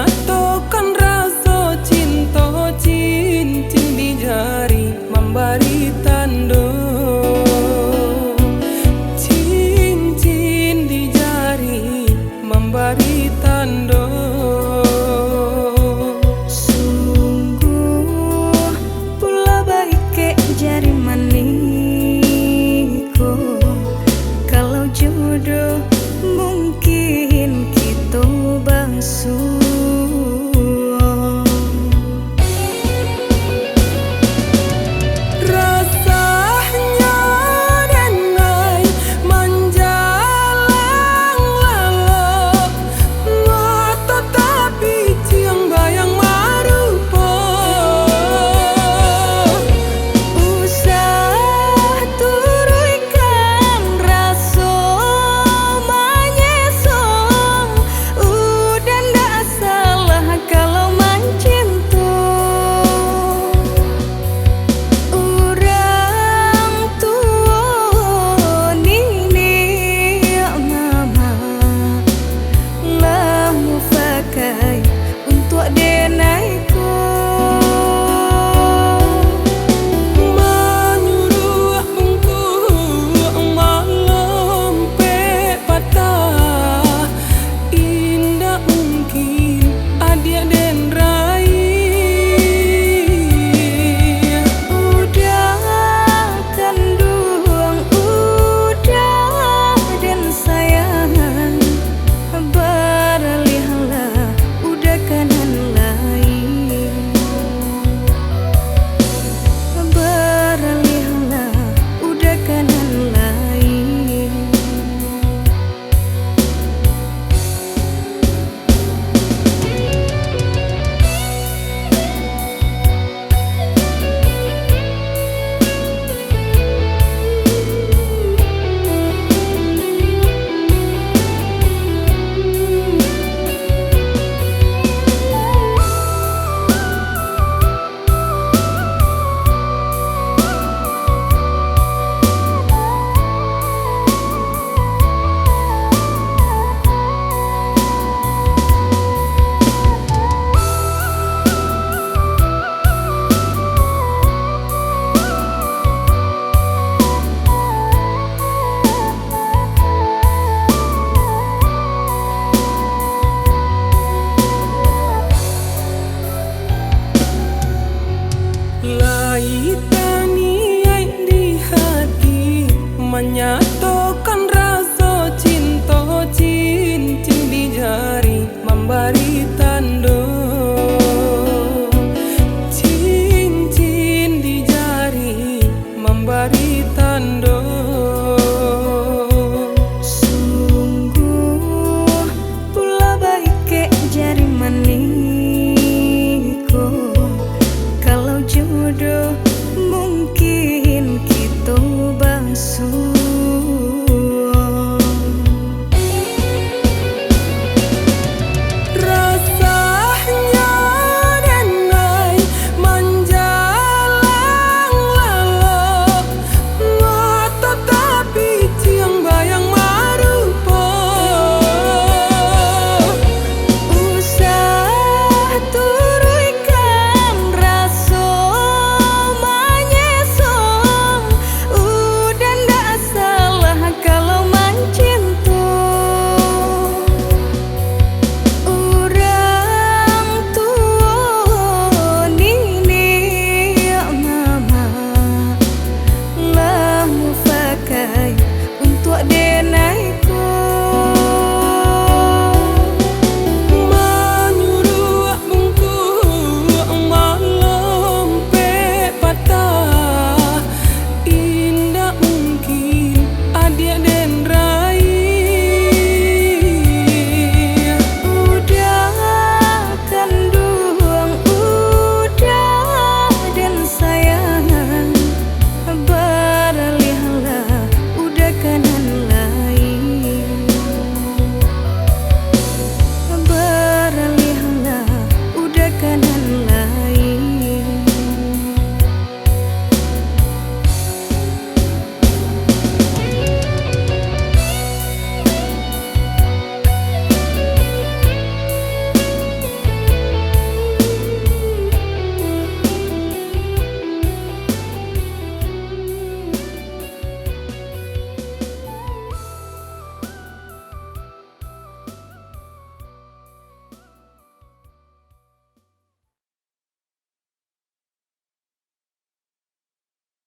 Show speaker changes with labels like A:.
A: menyatukan rasa cinta, cincin di jari memberi tanda. Cincin di jari memberi tanda.
B: Sungguh pula baik ke jari maniku, kalau jodoh mungkin kita basuh.
A: Rasanya denai menjalang lalap, mata tapi ciang bayang marupa.
B: Usah turunkan rasa menyesal, udah ndak salah kalau mencinta. Orang tua nini mama lah mufakai untuk denaiku.
A: Menyuruh bungkuk malam pe patah, indah mungkin adik dan rai.
B: Udah kandung, udah dan sayang, beralihlah udah kanan lain. Beralihlah udah kanan lain.
A: Lai taniai di hati,